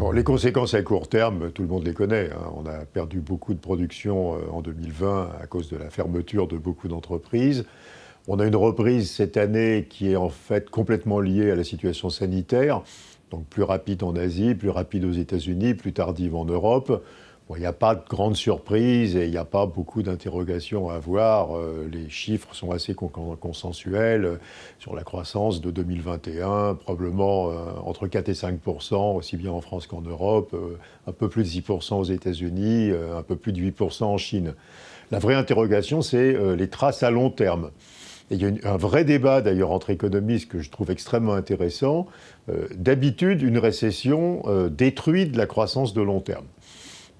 Bon, les conséquences à court terme, tout le monde les connaît, hein. On a perdu beaucoup de production en 2020 à cause de la fermeture de beaucoup d'entreprises. On a une reprise cette année qui est en fait complètement liée à la situation sanitaire, donc plus rapide en Asie, plus rapide aux États-Unis, plus tardive en Europe. Bon, il n'y a pas de grande surprise et il n'y a pas beaucoup d'interrogations à avoir. Les chiffres sont assez consensuels sur la croissance de 2021, probablement entre 4 et 5%, aussi bien en France qu'en Europe, un peu plus de 6% aux États-Unis, un peu plus de 8% en Chine. La vraie interrogation, c'est les traces à long terme. Et il y a un vrai débat d'ailleurs entre économistes que je trouve extrêmement intéressant. D'habitude, une récession détruit de la croissance de long terme.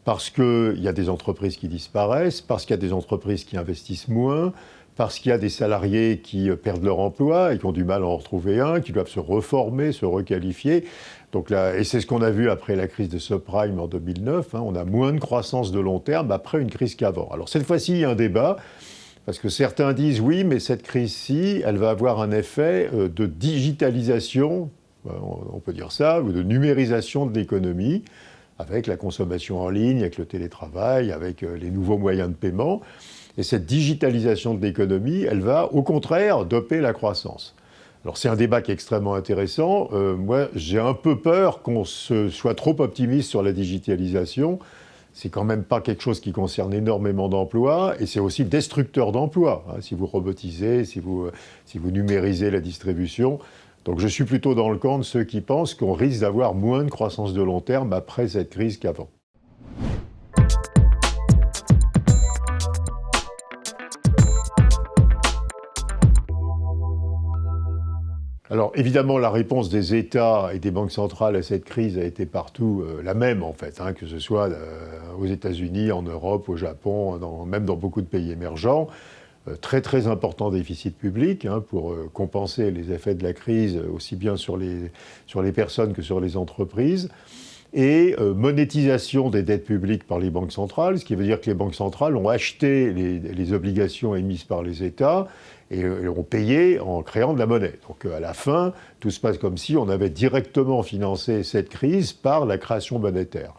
Parce qu'il y a des entreprises qui disparaissent, parce qu'il y a des entreprises qui investissent moins, parce qu'il y a des salariés qui perdent leur emploi et qui ont du mal à en retrouver un, qui doivent se reformer, se requalifier. Donc là, et c'est ce qu'on a vu après la crise des subprimes en 2009. On a moins de croissance de long terme après une crise qu'avant. Alors cette fois-ci, il y a un débat. Parce que certains disent oui, mais cette crise-ci, elle va avoir un effet de digitalisation, on peut dire ça, ou de numérisation de l'économie, avec la consommation en ligne, avec le télétravail, avec les nouveaux moyens de paiement. Et cette digitalisation de l'économie, elle va au contraire doper la croissance. Alors c'est un débat qui est extrêmement intéressant. Moi, j'ai un peu peur qu'on soit trop optimiste sur la digitalisation. C'est quand même pas quelque chose qui concerne énormément d'emplois et c'est aussi destructeur d'emplois, hein, si vous robotisez, si vous numérisez la distribution. Donc je suis plutôt dans le camp de ceux qui pensent qu'on risque d'avoir moins de croissance de long terme après cette crise qu'avant. Alors évidemment, la réponse des États et des banques centrales à cette crise a été partout la même en fait, hein, que ce soit aux États-Unis, en Europe, au Japon, même dans beaucoup de pays émergents. Très très important déficit public hein, pour compenser les effets de la crise aussi bien sur les personnes que sur les entreprises. Et monétisation des dettes publiques par les banques centrales, ce qui veut dire que les banques centrales ont acheté les obligations émises par les États et ont payé en créant de la monnaie. Donc à la fin, tout se passe comme si on avait directement financé cette crise par la création monétaire.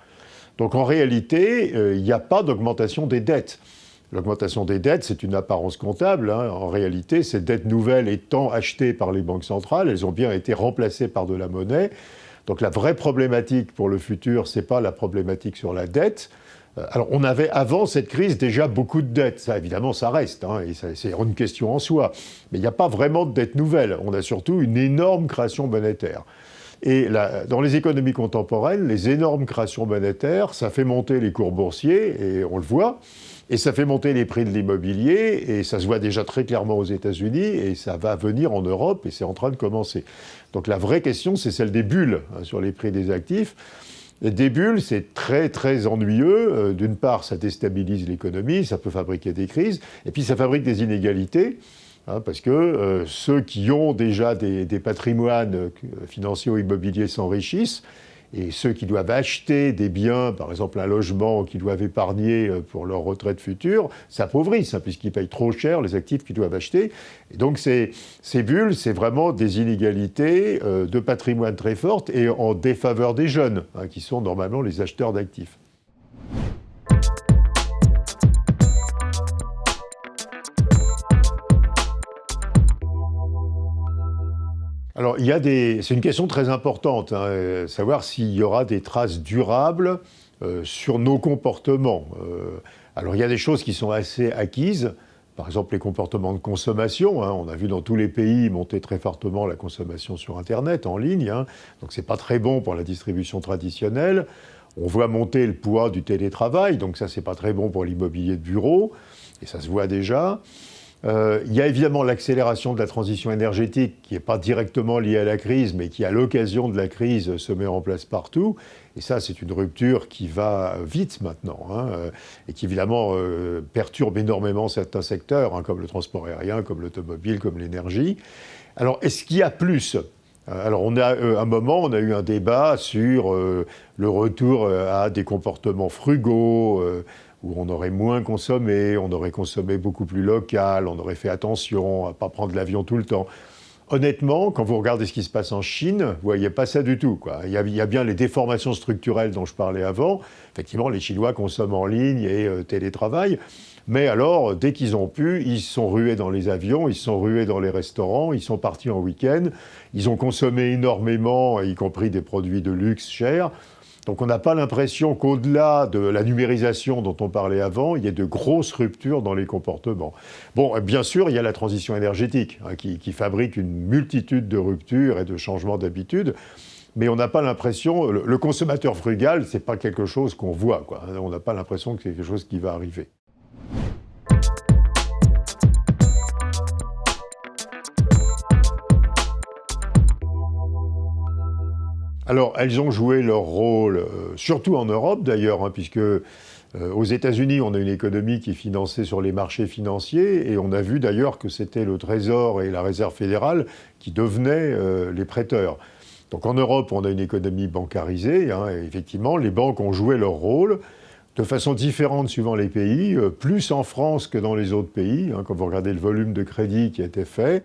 Donc en réalité, il n'y a pas d'augmentation des dettes. L'augmentation des dettes, c'est une apparence comptable. Hein. En réalité, ces dettes nouvelles étant achetées par les banques centrales, elles ont bien été remplacées par de la monnaie. Donc la vraie problématique pour le futur, ce n'est pas la problématique sur la dette. Alors on avait avant cette crise déjà beaucoup de dettes. Ça évidemment ça reste, hein, et c'est une question en soi. Mais il n'y a pas vraiment de dette nouvelle. On a surtout une énorme création monétaire. Et dans les économies contemporaines, les énormes créations monétaires, ça fait monter les cours boursiers, et on le voit, et ça fait monter les prix de l'immobilier, et ça se voit déjà très clairement aux États-Unis, et ça va venir en Europe, et c'est en train de commencer. Donc la vraie question, c'est celle des bulles hein, sur les prix des actifs. Et des bulles, c'est très très ennuyeux. D'une part, ça déstabilise l'économie, ça peut fabriquer des crises, et puis ça fabrique des inégalités. Hein, parce que ceux qui ont déjà des patrimoines financiers ou immobiliers s'enrichissent, et ceux qui doivent acheter des biens, par exemple un logement qu'ils doivent épargner pour leur retraite future, s'appauvrissent, hein, puisqu'ils payent trop cher les actifs qu'ils doivent acheter. Et donc ces bulles, c'est vraiment des inégalités de patrimoine très fortes et en défaveur des jeunes, hein, qui sont normalement les acheteurs d'actifs. Alors, c'est une question très importante, hein, savoir s'il y aura des traces durables sur nos comportements. Alors, il y a des choses qui sont assez acquises, par exemple les comportements de consommation. Hein, on a vu dans tous les pays monter très fortement la consommation sur Internet, en ligne. Hein, donc, c'est pas très bon pour la distribution traditionnelle. On voit monter le poids du télétravail, donc ça, c'est pas très bon pour l'immobilier de bureau, et ça se voit déjà. Il y a évidemment l'accélération de la transition énergétique qui n'est pas directement liée à la crise, mais qui, à l'occasion de la crise, se met en place partout. Et ça, c'est une rupture qui va vite maintenant, hein, et qui, évidemment, perturbe énormément certains secteurs, hein, comme le transport aérien, comme l'automobile, comme l'énergie. Alors, est-ce qu'il y a plus ? Alors, on a un moment, on a eu un débat sur le retour à des comportements frugaux, où on aurait moins consommé, on aurait consommé beaucoup plus local, on aurait fait attention à ne pas prendre l'avion tout le temps. Honnêtement, quand vous regardez ce qui se passe en Chine, vous voyez pas ça du tout, quoi. Il y a bien les déformations structurelles dont je parlais avant. Effectivement, les Chinois consomment en ligne et télétravaillent. Mais alors, dès qu'ils ont pu, ils se sont rués dans les avions, ils se sont rués dans les restaurants, ils sont partis en week-end, ils ont consommé énormément, y compris des produits de luxe chers. Donc on n'a pas l'impression qu'au-delà de la numérisation dont on parlait avant, il y ait de grosses ruptures dans les comportements. Bon, bien sûr, il y a la transition énergétique qui fabrique une multitude de ruptures et de changements d'habitude, mais on n'a pas l'impression, le consommateur frugal, c'est pas quelque chose qu'on voit, quoi. On n'a pas l'impression que c'est quelque chose qui va arriver. Alors, elles ont joué leur rôle, surtout en Europe d'ailleurs, puisque aux États-Unis, on a une économie qui est financée sur les marchés financiers, et on a vu d'ailleurs que c'était le Trésor et la Réserve fédérale qui devenaient les prêteurs. Donc en Europe, on a une économie bancarisée, et effectivement, les banques ont joué leur rôle de façon différente suivant les pays, plus en France que dans les autres pays, quand vous regardez le volume de crédit qui a été fait.